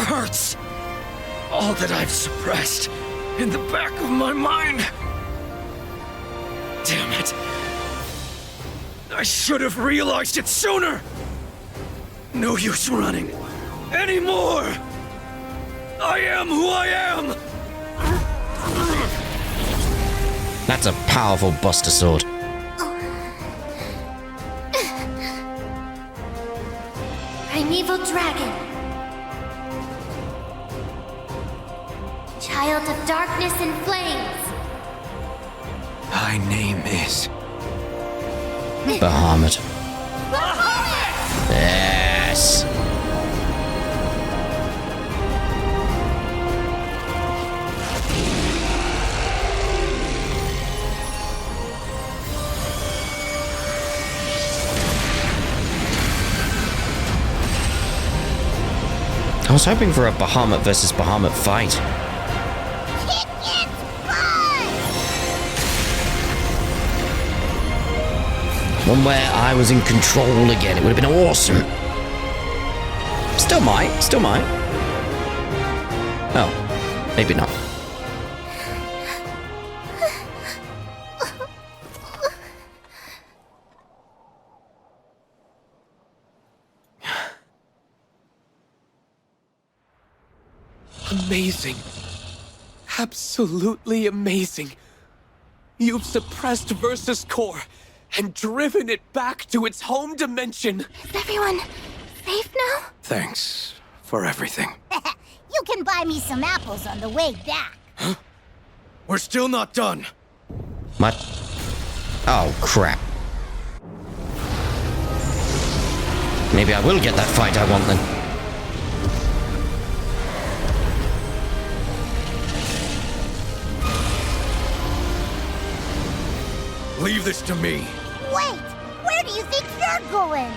hurts. All that I've suppressed in the back of my mind. Damn it. I should have realized it sooner. No use running anymore. I am who I am. That's a powerful Buster Sword. Primeval Dragon. Child of darkness and flames. Thy name is... Bahamut. Yes. I was hoping for a Bahamut versus Bahamut fight. Kick its butt! One where I was in control again. It would have been awesome. Still might. Still might. Oh, maybe not. Amazing. Absolutely amazing. You've suppressed Versus Core and driven it back to its home dimension. Is everyone safe now? Thanks for everything. You can buy me some apples on the way back. We're still not done. What? Oh, crap. Maybe I will get that fight I want then. Leave this to me. Wait! Where do you think you're going?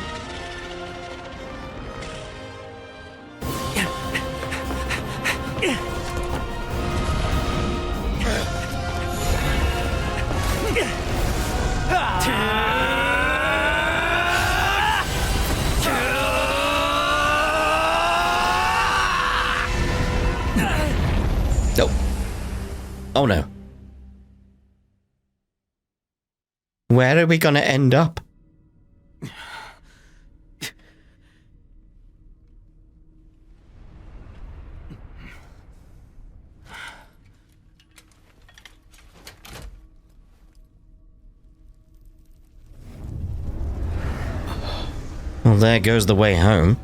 Oh. Oh no. Where are we gonna end up? Well, there goes the way home.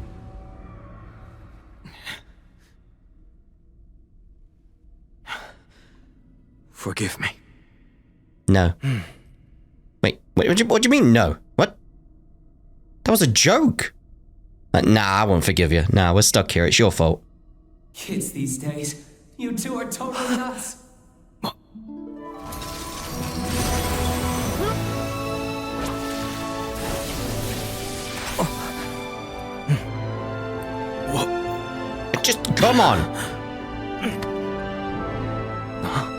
Forgive me. No. Wait, what do you mean, no? What? That was a joke. Nah, I won't forgive you. Nah, we're stuck here. It's your fault. Kids these days, you two are totally nuts. Just come on.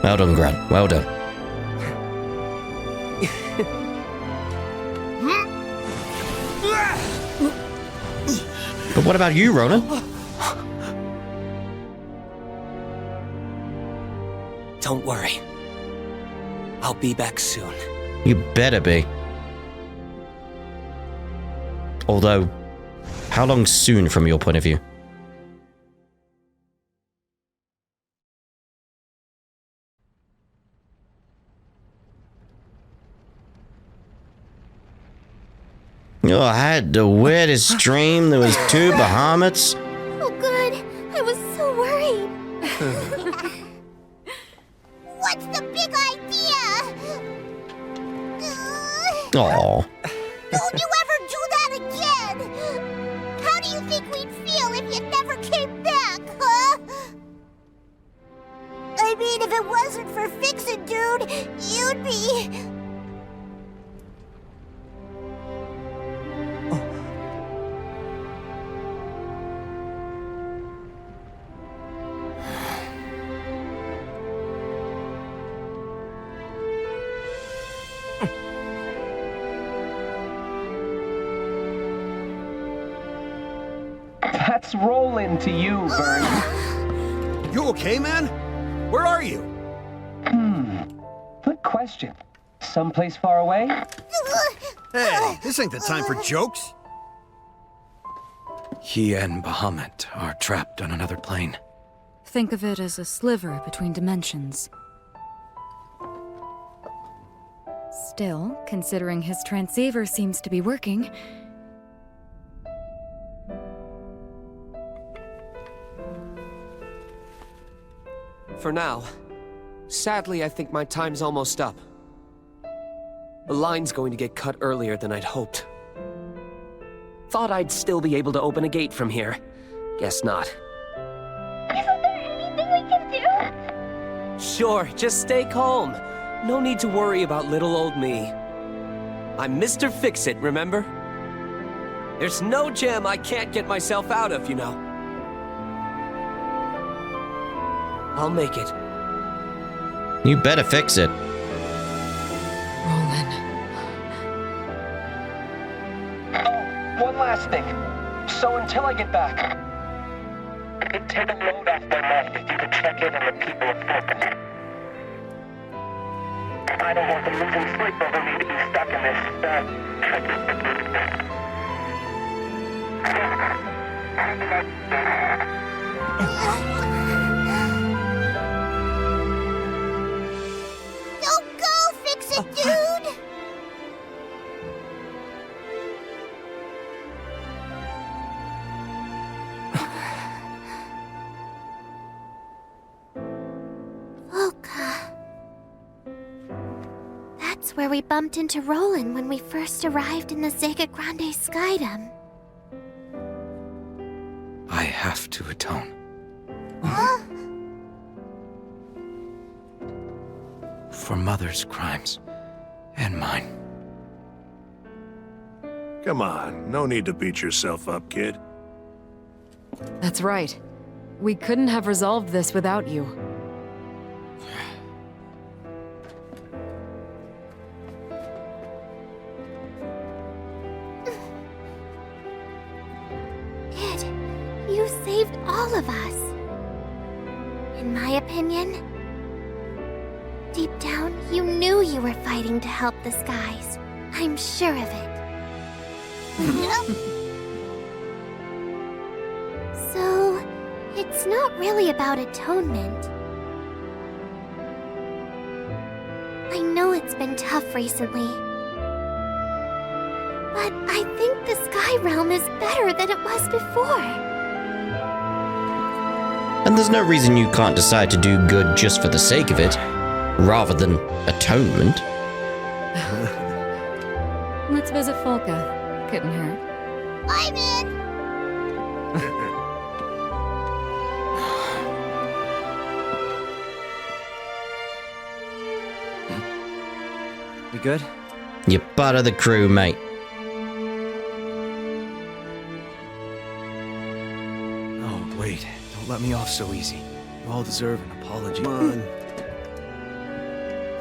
Well done, Gran. Well done. But what about you, Ronan? Don't worry. I'll be back soon. You better be. Although, how long soon from your point of view? Oh, I had the weirdest dream. There was 2 Bahamuts. Oh, good. I was so worried. What's the big idea? Aw. Don't you ever do that again! How do you think we'd feel if you never came back, huh? I mean, if it wasn't for Fix-It Dude, you'd be... It's Roland to you, Vern. You okay, man? Where are you? Good question. Someplace far away? Hey, this ain't the time for jokes. He and Bahamut are trapped on another plane. Think of it as a sliver between dimensions. Still, considering his transceiver seems to be working... For now. Sadly, I think my time's almost up. The line's going to get cut earlier than I'd hoped. Thought I'd still be able to open a gate from here. Guess not. Isn't there anything we can do? Sure, just stay calm. No need to worry about little old me. I'm Mr. Fix-It, remember? There's no jam I can't get myself out of, you know. I'll make it. You better fix it. Roland... One last thing. So until I get back... Take a load off my mind if you could check in on the people of Focus. I don't want them losing sleep over me to be stuck in Don't go, Fix-It, dude! That's where we bumped into Roland when we first arrived in the Sega Grande Skydom. I have to atone. Huh? For Mother's crimes. And mine. Come on, no need to beat yourself up, kid. That's right. We couldn't have resolved this without you. Kid, you saved all of us. In my opinion, deep down, you knew you were fighting to help the skies. I'm sure of it. So, it's not really about atonement. I know it's been tough recently. But I think the Sky Realm is better than it was before. And there's no reason you can't decide to do good just for the sake of it, rather than atonement. Let's visit Folka. Couldn't hurt. I'm in! We good? You're part of the crew, mate. Oh, wait. Don't let me off so easy. You all deserve an apology. Come on.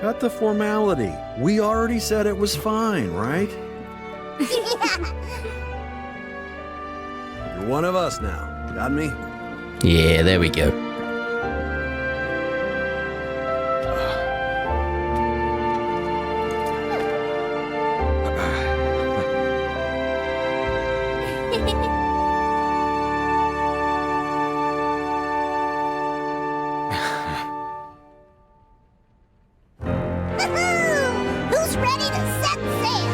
Cut the formality. We already said it was fine, right? You're one of us now. Got me? Yeah, there we go. Who's ready to set sail?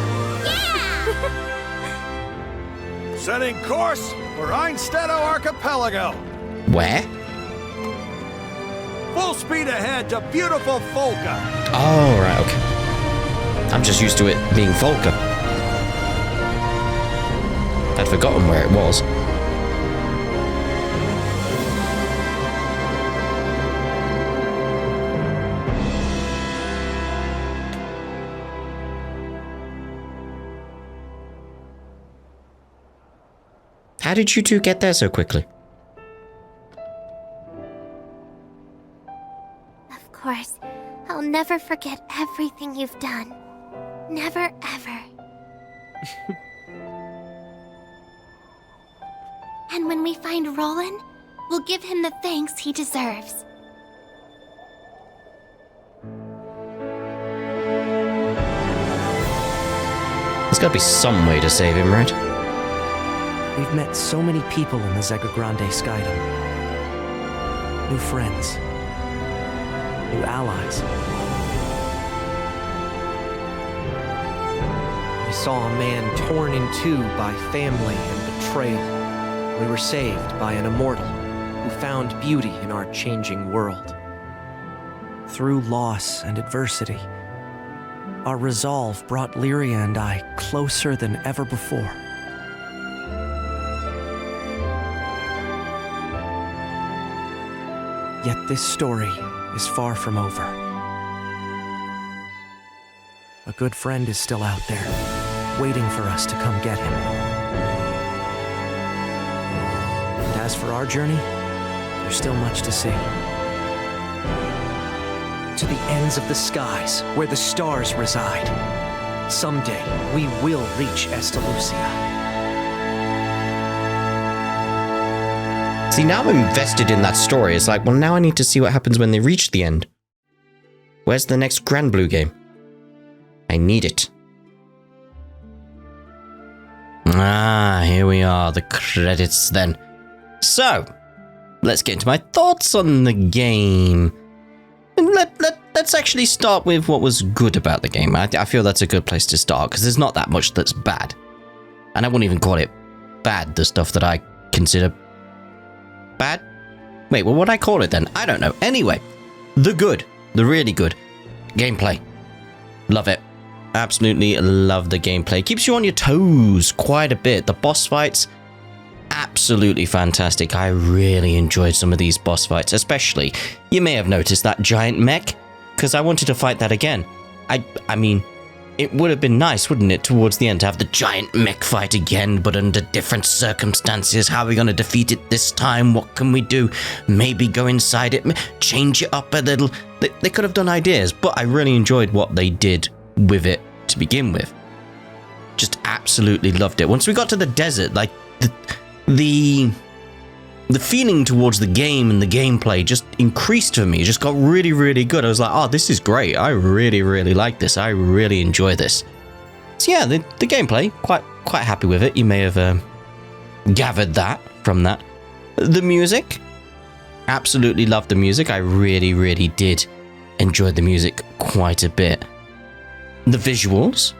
Yeah! Setting course for Einstedo Archipelago. Where? Full speed ahead to beautiful Folka. Oh, right, okay. I'm just used to it being Folka. I'd forgotten where it was. How did you two get there so quickly? Of course, I'll never forget everything you've done. Never, ever. And when we find Roland, we'll give him the thanks he deserves. There's gotta be some way to save him, right? We've met so many people in the Zega Grande Skydom. New friends. New allies. We saw a man torn in two by family and betrayal. We were saved by an immortal who found beauty in our changing world. Through loss and adversity, our resolve brought Lyria and I closer than ever before. Yet this story is far from over. A good friend is still out there, waiting for us to come get him. And as for our journey, there's still much to see. To the ends of the skies, where the stars reside. Someday, we will reach Estalucia. See, now I'm invested in that story. It's like, well, now I need to see what happens when they reach the end. Where's the next Granblue game? I need it. Ah, here we are, the credits then. So, let's get into my thoughts on the game. And let's actually start with what was good about the game. I feel that's a good place to start, because there's not that much that's bad. And I wouldn't even call it bad, the stuff that I consider bad? Wait, well, what would I call it then? I don't know. Anyway, the good, the really good gameplay. Love it. Absolutely love the gameplay. Keeps you on your toes quite a bit. The boss fights, absolutely fantastic. I really enjoyed some of these boss fights, especially, you may have noticed that giant mech, because I wanted to fight that again. I mean, it would have been nice, wouldn't it, towards the end to have the giant mech fight again, but under different circumstances. How are we going to defeat it this time? What can we do? Maybe go inside it, change it up a little. They could have done ideas, but I really enjoyed what they did with it to begin with. Just absolutely loved it. Once we got to the desert, like, the feeling towards the game and the gameplay just increased for me. It just got really, really good. I was like, oh, this is great. I really, really like this. I really enjoy this. So yeah, the gameplay, quite happy with it. You may have gathered that from that. The music, absolutely loved the music. I really, really did enjoy the music quite a bit. The visuals,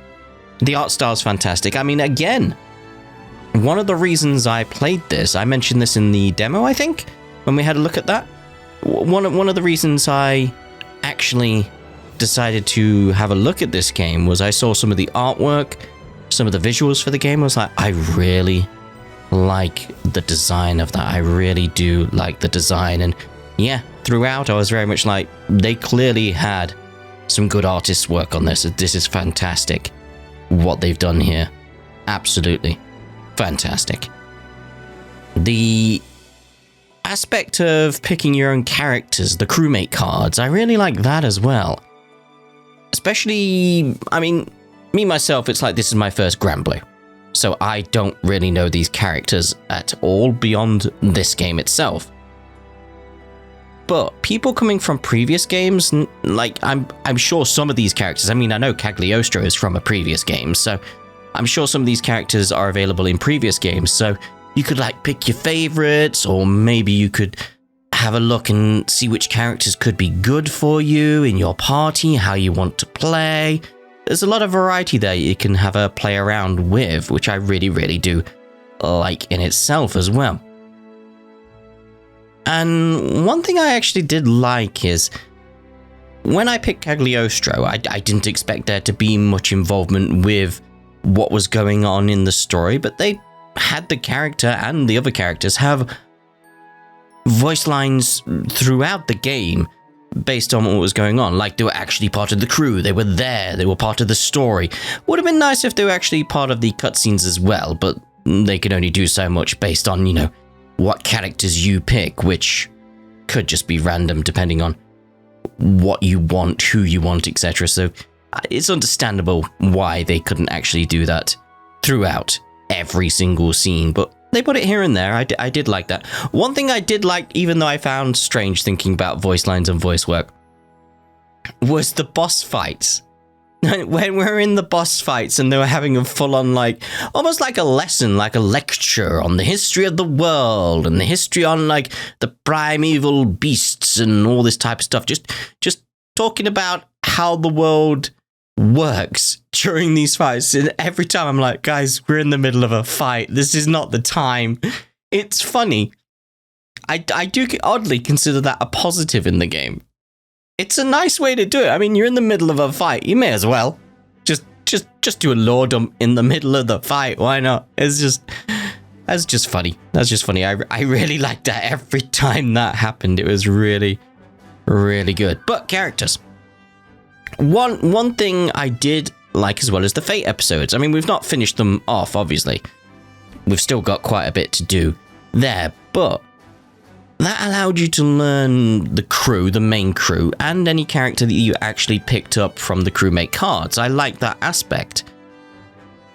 the art style is fantastic. I mean, again, one of the reasons I played this, I mentioned this in the demo, I think, when we had a look at that. One of the reasons I actually decided to have a look at this game was I saw some of the artwork, some of the visuals for the game. I was like, I really like the design of that. I really do like the design. And yeah, throughout, I was very much like, they clearly had some good artists' work on this. This is fantastic, what they've done here. Absolutely fantastic. The aspect of picking your own characters, the crewmate cards, I really like that as well. Especially, I mean, me myself, it's like this is my first Granblue, so I don't really know these characters at all beyond this game itself. But people coming from previous games, like, I'm sure some of these characters, I mean, I know Cagliostro is from a previous game, so I'm sure some of these characters are available in previous games, so you could, like, pick your favorites, or maybe you could have a look and see which characters could be good for you in your party, how you want to play. There's a lot of variety there you can have a play around with, which I really, really do like in itself as well. And one thing I actually did like is, when I picked Cagliostro, I didn't expect there to be much involvement with what was going on in the story, but they had the character and the other characters have voice lines throughout the game based on what was going on. Like, they were actually part of the crew, they were there, they were part of the story. Would have been nice if they were actually part of the cutscenes as well, but they could only do so much based on, you know, what characters you pick, which could just be random depending on what you want, who you want, etc. So it's understandable why they couldn't actually do that throughout every single scene, but They put it here and there. I did like that. One thing I did like, even though I found strange thinking about voice lines and voice work, was the boss fights. When we're in the boss fights and they were having a full-on, like, almost like a lesson, like a lecture on the history of the world and the history on, like, the primeval beasts and all this type of stuff. Just talking about how the world works during these fights. And every time I'm like, guys, we're in the middle of a fight. This is not the time. It's funny. I do oddly consider that a positive in the game. It's a nice way to do it. I mean, you're in the middle of a fight. You may as well just do a lore dump in the middle of the fight. Why not? That's just funny. That's just funny. I really liked that every time that happened. It was really, really good. But characters. One thing I did like as well is the Fate episodes. I mean, we've not finished them off, obviously. We've still got quite a bit to do there, but that allowed you to learn the crew, the main crew, and any character that you actually picked up from the crewmate cards. I like that aspect.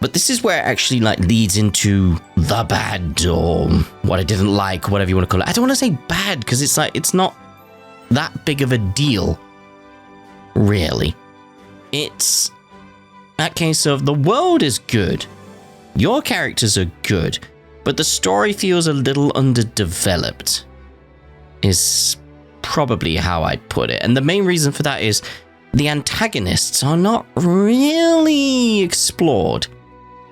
But this is where it actually like leads into the bad, or what I didn't like, whatever you want to call it. I don't want to say bad, because it's like, it's not that big of a deal, really. It's that case of the world is good, your characters are good, but the story feels a little underdeveloped, is probably how I'd put it. And the main reason for that is the antagonists are not really explored.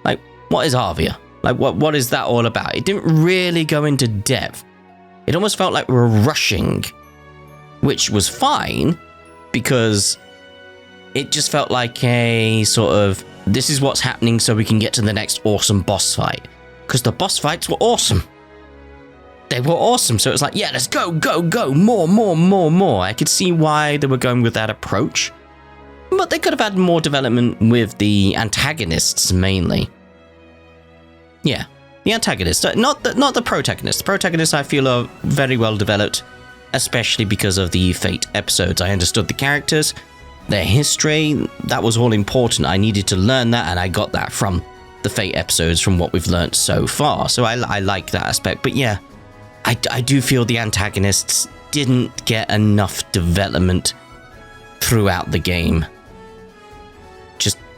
Like, what is Arvia? Like, what is that all about? It didn't really go into depth. It almost felt like we were rushing, which was fine, because it just felt like a sort of, this is what's happening so we can get to the next awesome boss fight. Because the boss fights were awesome. They were awesome. So it was like, yeah, let's go, more. I could see why they were going with that approach. But they could have had more development with the antagonists, mainly. Yeah, the antagonists, not the protagonists. The protagonists, I feel, are very well developed, especially because of the Fate episodes. I understood the characters, their history. That was all important. I needed to learn that, and I got that from the Fate episodes, from what we've learned so far. So I like that aspect. But yeah, I do feel the antagonists didn't get enough development throughout the game.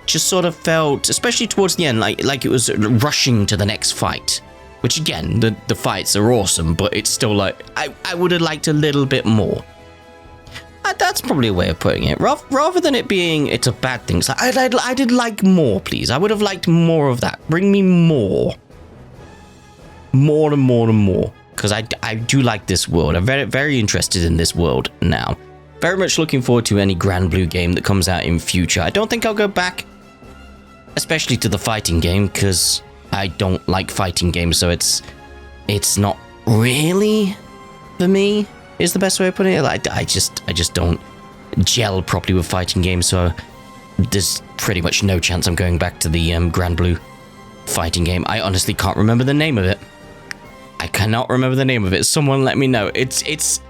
Just sort of felt, especially towards the end, like it was rushing to the next fight. Which again, the fights are awesome, but it's still like, I would have liked a little bit more. That's probably a way of putting it. Rather than it being, it's a bad thing. It's like, I did like more, please. I would have liked more of that. Bring me more. More and more and more. Because I do like this world. I'm very, very interested in this world now. Very much looking forward to any Granblue game that comes out in future. I don't think I'll go back, especially to the fighting game, because I don't like fighting games, so it's not really for me, is the best way of putting it. Like, I just don't gel properly with fighting games, so there's pretty much no chance I'm going back to the Granblue fighting game. I honestly can't remember the name of it. I cannot remember the name of it. Someone let me know. It's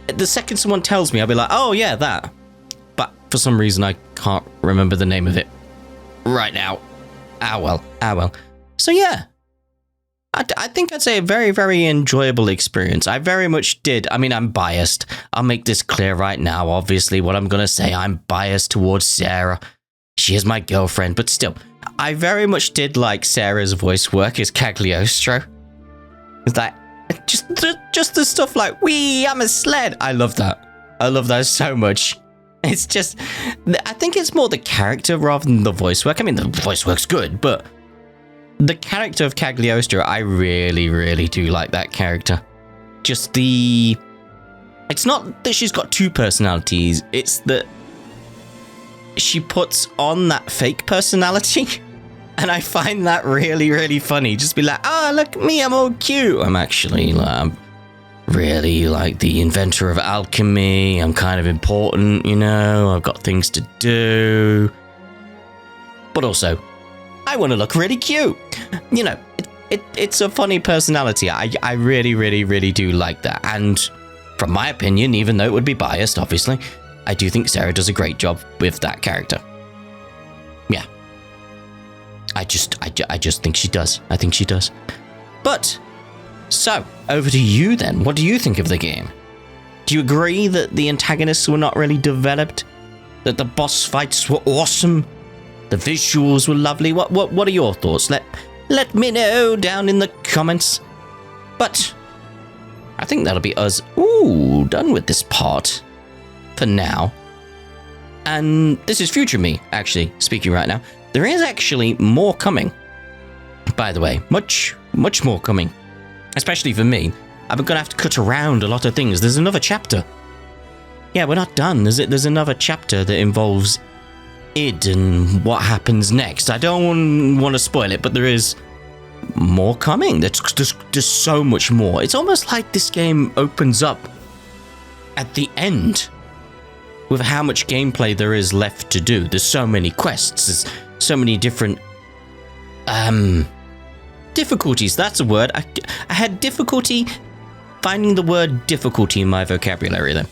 the second someone tells me, I'll be like, oh yeah, that. But for some reason, I can't remember the name of it right now. Ah well. So yeah, I think I'd say a very, very enjoyable experience. I very much did. I mean, I'm biased. I'll make this clear right now. Obviously, what I'm going to say, I'm biased towards Sarah. She is my girlfriend, but still, I very much did like Sarah's voice work as Cagliostro. It's like, just the stuff like, wee, I'm a sled. I love that. I love that so much. It's just, I think it's more the character rather than the voice work. I mean, the voice work's good, but the character of Cagliostro, I really, really do like that character. Just it's not that she's got two personalities, it's that she puts on that fake personality. And I find that really, really funny. Just be like, oh, look at me, I'm all cute. I'm actually, I'm really like the inventor of alchemy. I'm kind of important, you know. I've got things to do. But also, I want to look really cute. You know, it's a funny personality. I really, really, really do like that. And from my opinion, even though it would be biased, obviously, I do think Sarah does a great job with that character. Yeah. I just think she does. I think she does. But, so, over to you then. What do you think of the game? Do you agree that the antagonists were not really developed? That the boss fights were awesome? The visuals were lovely? What are your thoughts? Let me know down in the comments. But I think that'll be us done with this part for now. And this is future me, actually, speaking right now. There is actually more coming. By the way, much more coming. Especially for me. I'm going to have to cut around a lot of things. There's another chapter. Yeah, we're not done. There's another chapter that involves id and what happens next. I don't want to spoil it, but there is more coming. There's so much more. It's almost like this game opens up at the end with how much gameplay there is left to do. There's so many quests. There's so many different difficulties. That's a word. I had difficulty finding the word difficulty in my vocabulary then.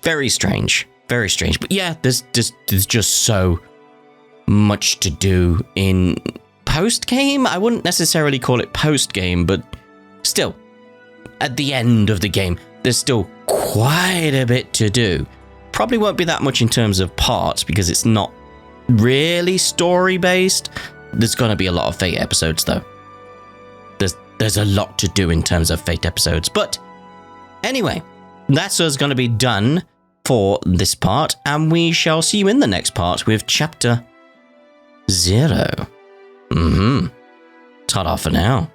Very strange. Very strange. But yeah, there's just so much to do in post-game. I wouldn't necessarily call it post-game, but still, at the end of the game, there's still quite a bit to do. Probably won't be that much in terms of parts because it's not really story-based. There's going to be a lot of Fate episodes, though. There's a lot to do in terms of Fate episodes. But anyway, that's us going to be done for this part, and we shall see you in the next part with Chapter 0. Ta-da for now.